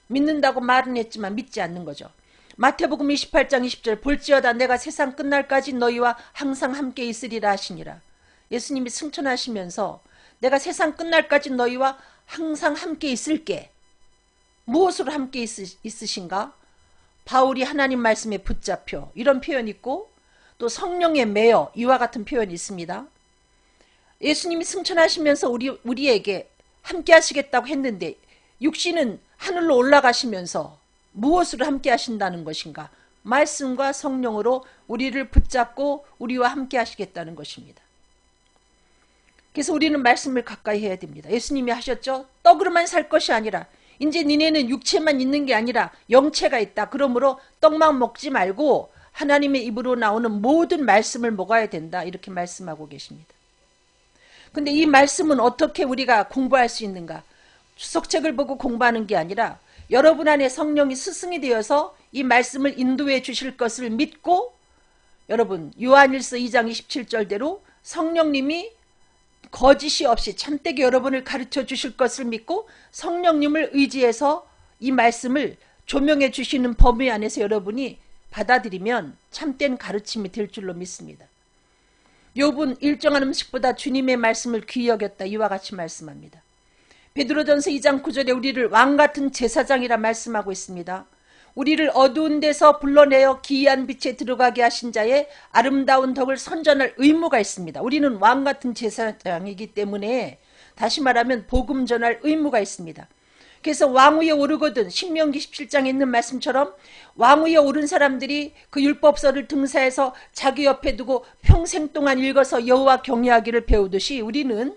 Speaker 1: 믿는다고 말은 했지만 믿지 않는 거죠. 마태복음 28장 20절 볼지어다 내가 세상 끝날까지 너희와 항상 함께 있으리라 하시니라. 예수님이 승천하시면서 내가 세상 끝날까지 너희와 항상 함께 있을게. 무엇으로 함께 있으신가? 바울이 하나님 말씀에 붙잡혀 이런 표현이 있고 또 성령에 매여 이와 같은 표현이 있습니다. 예수님이 승천하시면서 우리에게 함께 하시겠다고 했는데 육신은 하늘로 올라가시면서 무엇으로 함께 하신다는 것인가? 말씀과 성령으로 우리를 붙잡고 우리와 함께 하시겠다는 것입니다. 그래서 우리는 말씀을 가까이 해야 됩니다. 예수님이 하셨죠? 떡으로만 살 것이 아니라 이제 니네는 육체만 있는 게 아니라 영체가 있다. 그러므로 떡만 먹지 말고 하나님의 입으로 나오는 모든 말씀을 먹어야 된다. 이렇게 말씀하고 계십니다. 근데 이 말씀은 어떻게 우리가 공부할 수 있는가? 주석책을 보고 공부하는 게 아니라 여러분 안에 성령이 스승이 되어서 이 말씀을 인도해 주실 것을 믿고 여러분 요한일서 2장 27절대로 성령님이 거짓이 없이 참되게 여러분을 가르쳐 주실 것을 믿고 성령님을 의지해서 이 말씀을 조명해 주시는 범위 안에서 여러분이 받아들이면 참된 가르침이 될 줄로 믿습니다. 욥은 일정한 음식보다 주님의 말씀을 귀히 여겼다. 이와 같이 말씀합니다. 베드로전서 2장 9절에 우리를 왕같은 제사장이라 말씀하고 있습니다. 우리를 어두운 데서 불러내어 기이한 빛에 들어가게 하신 자의 아름다운 덕을 선전할 의무가 있습니다. 우리는 왕같은 제사장이기 때문에 다시 말하면 복음 전할 의무가 있습니다. 그래서 왕 위에 오르거든 신명기 17장에 있는 말씀처럼 왕 위에 오른 사람들이 그 율법서를 등사해서 자기 옆에 두고 평생 동안 읽어서 여호와 경외하기를 배우듯이 우리는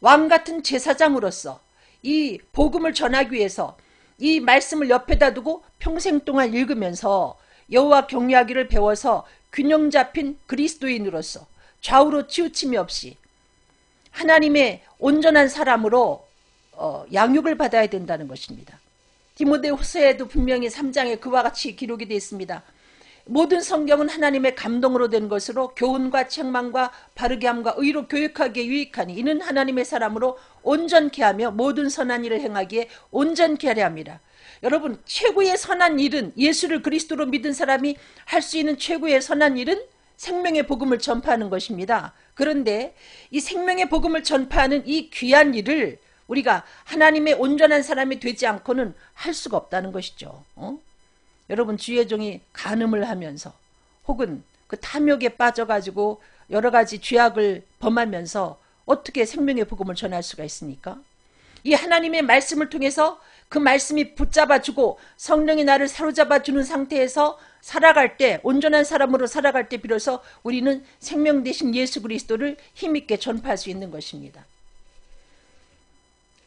Speaker 1: 왕같은 제사장으로서 이 복음을 전하기 위해서 이 말씀을 옆에다 두고 평생 동안 읽으면서 여호와 경외하기를 배워서 균형 잡힌 그리스도인으로서 좌우로 치우침이 없이 하나님의 온전한 사람으로 양육을 받아야 된다는 것입니다. 디모데후서에도 분명히 3장에 그와 같이 기록이 되어 있습니다. 모든 성경은 하나님의 감동으로 된 것으로 교훈과 책망과 바르게 함과 의로 교육하기에 유익하니 이는 하나님의 사람으로 온전케 하며 모든 선한 일을 행하기에 온전케 하려 합니다. 여러분, 최고의 선한 일은, 예수를 그리스도로 믿은 사람이 할 수 있는 최고의 선한 일은 생명의 복음을 전파하는 것입니다. 그런데 이 생명의 복음을 전파하는 이 귀한 일을 우리가 하나님의 온전한 사람이 되지 않고는 할 수가 없다는 것이죠. 여러분, 주의 종이 간음을 하면서 혹은 그 탐욕에 빠져가지고 여러 가지 죄악을 범하면서 어떻게 생명의 복음을 전할 수가 있습니까? 이 하나님의 말씀을 통해서 그 말씀이 붙잡아주고 성령이 나를 사로잡아주는 상태에서 살아갈 때, 온전한 사람으로 살아갈 때 비로소 우리는 생명 되신 예수 그리스도를 힘있게 전파할 수 있는 것입니다.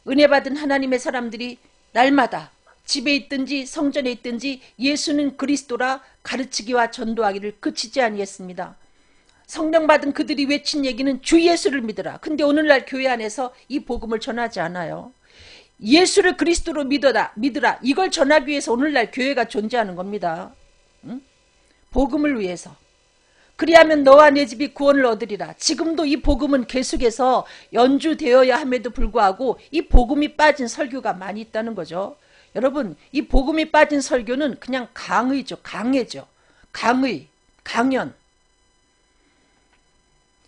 Speaker 1: 은혜 받은 하나님의 사람들이 날마다 집에 있든지 성전에 있든지 예수는 그리스도라 가르치기와 전도하기를 그치지 아니했습니다. 성령 받은 그들이 외친 얘기는 주 예수를 믿으라. 근데 오늘날 교회 안에서 이 복음을 전하지 않아요. 예수를 그리스도로 믿으라. 이걸 전하기 위해서 오늘날 교회가 존재하는 겁니다. 응? 복음을 위해서. 그리하면 너와 내 집이 구원을 얻으리라. 지금도 이 복음은 계속해서 연주되어야 함에도 불구하고 이 복음이 빠진 설교가 많이 있다는 거죠. 여러분, 이 복음이 빠진 설교는 그냥 강의죠. 강해죠. 강의, 강연.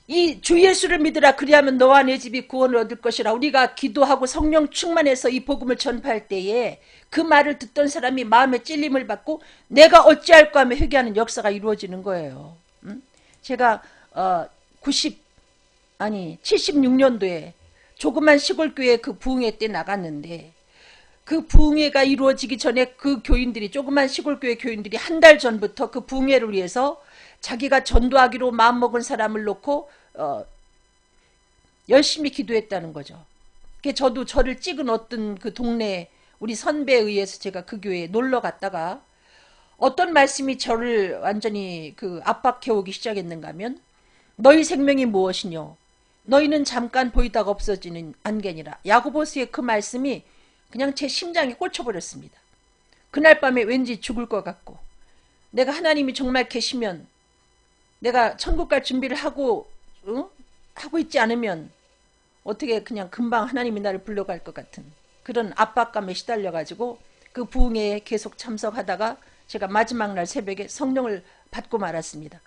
Speaker 1: 이 주 예수를 믿으라. 그리하면 너와 내 집이 구원을 얻을 것이라. 우리가 기도하고 성령 충만해서 이 복음을 전파할 때에 그 말을 듣던 사람이 마음에 찔림을 받고 내가 어찌할까 하며 회개하는 역사가 이루어지는 거예요. 제가 76년도에 조그만 시골교회 그 부흥회 때 나갔는데 그 부흥회가 이루어지기 전에 그 교인들이, 조그만 시골교회 교인들이 한 달 전부터 그 부흥회를 위해서 자기가 전도하기로 마음먹은 사람을 놓고 열심히 기도했다는 거죠. 저도 저를 찍은 어떤 그 동네 우리 선배에 의해서 제가 그 교회에 놀러 갔다가 어떤 말씀이 저를 완전히 그 압박해오기 시작했는가 하면 너희 생명이 무엇이뇨? 너희는 잠깐 보이다가 없어지는 안개니라. 야고보스의 그 말씀이 그냥 제 심장에 꽂혀버렸습니다. 그날 밤에 왠지 죽을 것 같고 내가 하나님이 정말 계시면 내가 천국 갈 준비를 하고 있지 않으면 어떻게 그냥 금방 하나님이 나를 불러갈 것 같은 그런 압박감에 시달려가지고 그 부흥회에 계속 참석하다가 제가 마지막 날 새벽에 성령을 받고 말았습니다.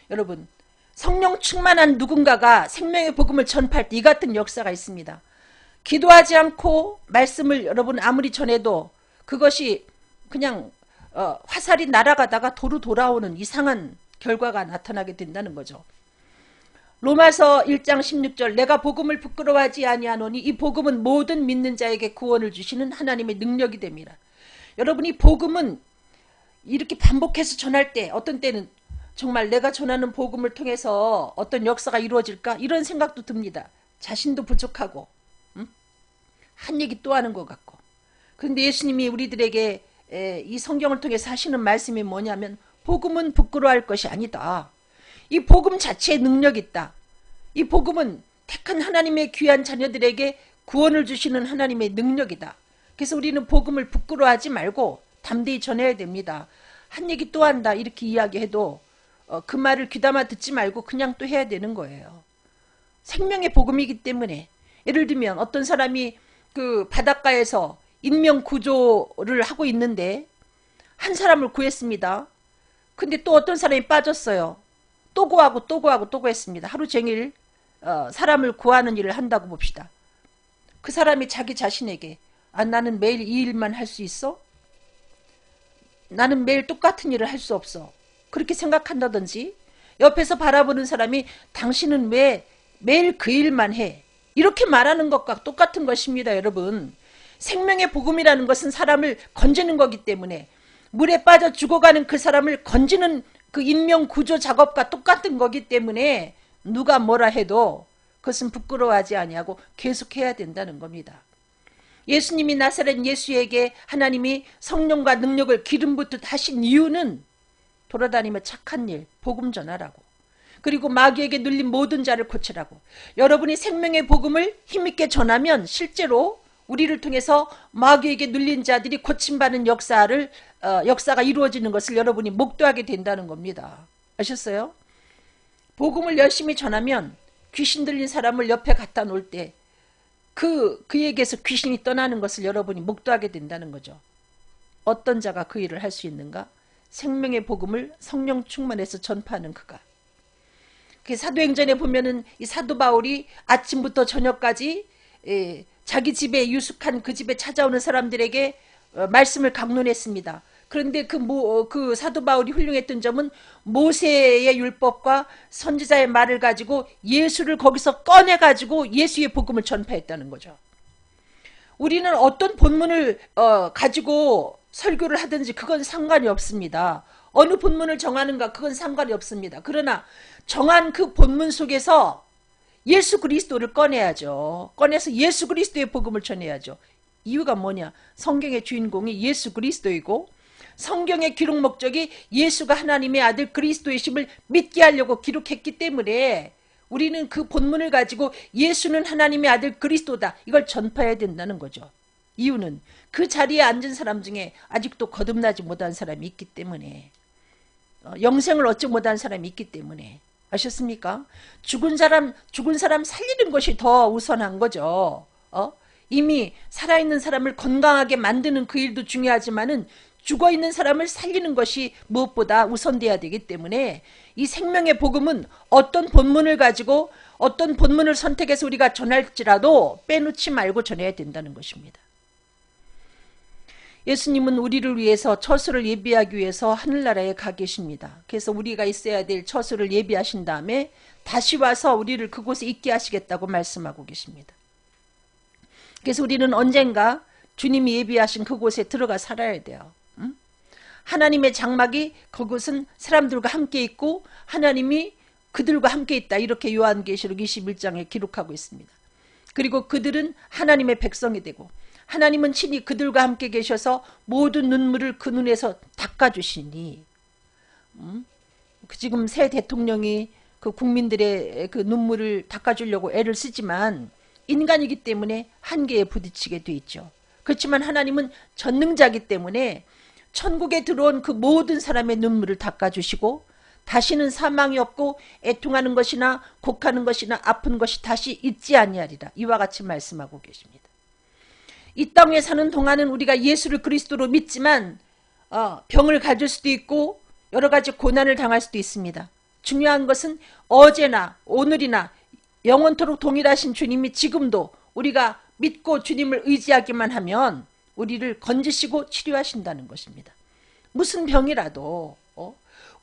Speaker 1: 여러분, 성령 충만한 누군가가 생명의 복음을 전파할 때 이 같은 역사가 있습니다. 기도하지 않고 말씀을 여러분 아무리 전해도 그것이 그냥 화살이 날아가다가 도로 돌아오는 이상한 결과가 나타나게 된다는 거죠. 로마서 1장 16절 내가 복음을 부끄러워하지 아니하노니 이 복음은 모든 믿는 자에게 구원을 주시는 하나님의 능력이 됩니다. 여러분, 이 복음은 이렇게 반복해서 전할 때 어떤 때는 정말 내가 전하는 복음을 통해서 어떤 역사가 이루어질까 이런 생각도 듭니다. 자신도 부족하고 한 얘기 또 하는 것 같고. 그런데 예수님이 우리들에게 이 성경을 통해서 하시는 말씀이 뭐냐면 복음은 부끄러워할 것이 아니다. 이 복음 자체에 능력이 있다. 이 복음은 택한 하나님의 귀한 자녀들에게 구원을 주시는 하나님의 능력이다. 그래서 우리는 복음을 부끄러워하지 말고 담대히 전해야 됩니다. 한 얘기 또 한다 이렇게 이야기해도 그 말을 귀담아 듣지 말고 그냥 또 해야 되는 거예요. 생명의 복음이기 때문에. 예를 들면 어떤 사람이 그 바닷가에서 인명 구조를 하고 있는데 한 사람을 구했습니다. 근데 또 어떤 사람이 빠졌어요. 또 구하고 또 구하고 또 구했습니다. 하루 종일 사람을 구하는 일을 한다고 봅시다. 그 사람이 자기 자신에게 나는 매일 이 일만 할 수 있어? 나는 매일 똑같은 일을 할 수 없어. 그렇게 생각한다든지 옆에서 바라보는 사람이 당신은 왜 매일 그 일만 해? 이렇게 말하는 것과 똑같은 것입니다. 여러분, 생명의 복음이라는 것은 사람을 건지는 거기 때문에 물에 빠져 죽어가는 그 사람을 건지는 그 인명 구조 작업과 똑같은 거기 때문에 누가 뭐라 해도 그것은 부끄러워하지 아니하고 계속해야 된다는 겁니다. 예수님이 나사렛 예수에게 하나님이 성령과 능력을 기름 붓듯 하신 이유는 돌아다니며 착한 일, 복음 전하라고. 그리고 마귀에게 눌린 모든 자를 고치라고. 여러분이 생명의 복음을 힘있게 전하면 실제로 우리를 통해서 마귀에게 눌린 자들이 고침받는 역사가 이루어지는 것을 여러분이 목도하게 된다는 겁니다. 아셨어요? 복음을 열심히 전하면 귀신 들린 사람을 옆에 갖다 놓을 때 그에게서 귀신이 떠나는 것을 여러분이 목도하게 된다는 거죠. 어떤 자가 그 일을 할 수 있는가? 생명의 복음을 성령 충만해서 전파하는 그가. 사도행전에 보면은 이 사도 바울이 아침부터 저녁까지 자기 집에 유숙한 그 집에 찾아오는 사람들에게 말씀을 강론했습니다. 그런데 그 사도 바울이 훌륭했던 점은 모세의 율법과 선지자의 말을 가지고 예수를 거기서 꺼내가지고 예수의 복음을 전파했다는 거죠. 우리는 어떤 본문을 가지고 설교를 하든지 그건 상관이 없습니다. 어느 본문을 정하는가 그건 상관이 없습니다. 그러나 정한 그 본문 속에서 예수 그리스도를 꺼내야죠. 꺼내서 예수 그리스도의 복음을 전해야죠. 이유가 뭐냐? 성경의 주인공이 예수 그리스도이고 성경의 기록 목적이 예수가 하나님의 아들 그리스도이심을 믿게 하려고 기록했기 때문에 우리는 그 본문을 가지고 예수는 하나님의 아들 그리스도다 이걸 전파해야 된다는 거죠. 이유는 그 자리에 앉은 사람 중에 아직도 거듭나지 못한 사람이 있기 때문에, 영생을 얻지 못한 사람이 있기 때문에. 아셨습니까? 죽은 사람 살리는 것이 더 우선한 거죠. 이미 살아있는 사람을 건강하게 만드는 그 일도 중요하지만은 죽어있는 사람을 살리는 것이 무엇보다 우선돼야 되기 때문에 이 생명의 복음은 어떤 본문을 가지고 어떤 본문을 선택해서 우리가 전할지라도 빼놓지 말고 전해야 된다는 것입니다. 예수님은 우리를 위해서 처소를 예비하기 위해서 하늘나라에 가 계십니다. 그래서 우리가 있어야 될 처소를 예비하신 다음에 다시 와서 우리를 그곳에 있게 하시겠다고 말씀하고 계십니다. 그래서 우리는 언젠가 주님이 예비하신 그곳에 들어가 살아야 돼요. 하나님의 장막이 그곳은 사람들과 함께 있고 하나님이 그들과 함께 있다. 이렇게 요한계시록 21장에 기록하고 있습니다. 그리고 그들은 하나님의 백성이 되고 하나님은 친히 그들과 함께 계셔서 모든 눈물을 그 눈에서 닦아주시니, 지금 새 대통령이 그 국민들의 그 눈물을 닦아주려고 애를 쓰지만 인간이기 때문에 한계에 부딪히게 돼 있죠. 그렇지만 하나님은 전능자이기 때문에 천국에 들어온 그 모든 사람의 눈물을 닦아주시고 다시는 사망이 없고 애통하는 것이나 곡하는 것이나 아픈 것이 다시 있지 아니하리라. 이와 같이 말씀하고 계십니다. 이 땅에 사는 동안은 우리가 예수를 그리스도로 믿지만 병을 가질 수도 있고 여러 가지 고난을 당할 수도 있습니다. 중요한 것은 어제나 오늘이나 영원토록 동일하신 주님이 지금도 우리가 믿고 주님을 의지하기만 하면 우리를 건지시고 치료하신다는 것입니다. 무슨 병이라도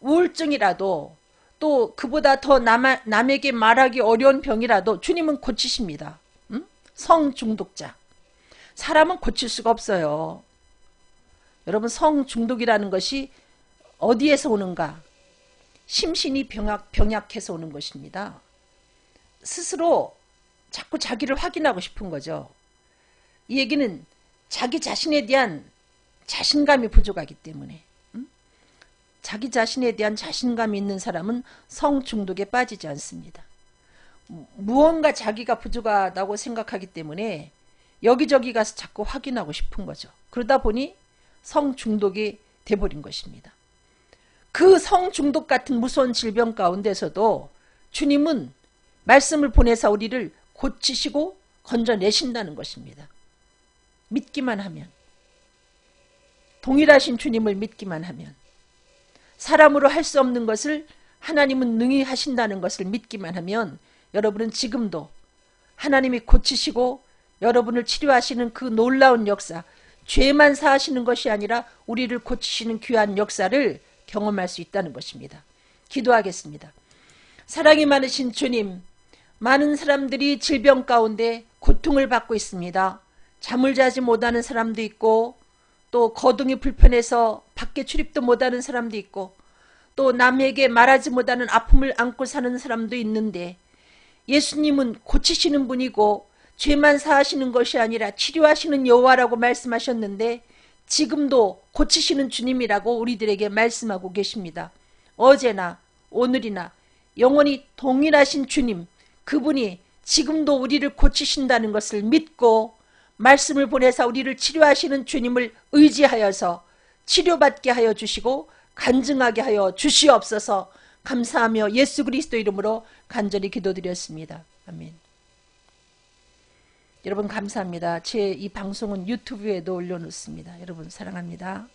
Speaker 1: 우울증이라도 또 그보다 더 남에게 말하기 어려운 병이라도 주님은 고치십니다. 성중독자. 사람은 고칠 수가 없어요. 여러분, 성중독이라는 것이 어디에서 오는가? 심신이 병약해서 오는 것입니다. 스스로 자꾸 자기를 확인하고 싶은 거죠. 이 얘기는 자기 자신에 대한 자신감이 부족하기 때문에. 자기 자신에 대한 자신감이 있는 사람은 성중독에 빠지지 않습니다. 무언가 자기가 부족하다고 생각하기 때문에 여기저기 가서 자꾸 확인하고 싶은 거죠. 그러다 보니 성중독이 돼버린 것입니다. 그 성중독 같은 무서운 질병 가운데서도 주님은 말씀을 보내서 우리를 고치시고 건져내신다는 것입니다. 믿기만 하면, 동일하신 주님을 믿기만 하면, 사람으로 할 수 없는 것을 하나님은 능히 하신다는 것을 믿기만 하면 여러분은 지금도 하나님이 고치시고 여러분을 치료하시는 그 놀라운 역사, 죄만 사하시는 것이 아니라 우리를 고치시는 귀한 역사를 경험할 수 있다는 것입니다. 기도하겠습니다. 사랑이 많으신 주님, 많은 사람들이 질병 가운데 고통을 받고 있습니다. 잠을 자지 못하는 사람도 있고 또 거동이 불편해서 밖에 출입도 못하는 사람도 있고 또 남에게 말하지 못하는 아픔을 안고 사는 사람도 있는데 예수님은 고치시는 분이고 죄만 사하시는 것이 아니라 치료하시는 여호와라고 말씀하셨는데 지금도 고치시는 주님이라고 우리들에게 말씀하고 계십니다. 어제나 오늘이나 영원히 동일하신 주님, 그분이 지금도 우리를 고치신다는 것을 믿고 말씀을 보내사 우리를 치료하시는 주님을 의지하여서 치료받게 하여 주시고 간증하게 하여 주시옵소서. 감사하며 예수 그리스도 이름으로 간절히 기도드렸습니다. 아멘. 여러분 감사합니다. 제 이 방송은 유튜브에도 올려놓습니다. 여러분 사랑합니다.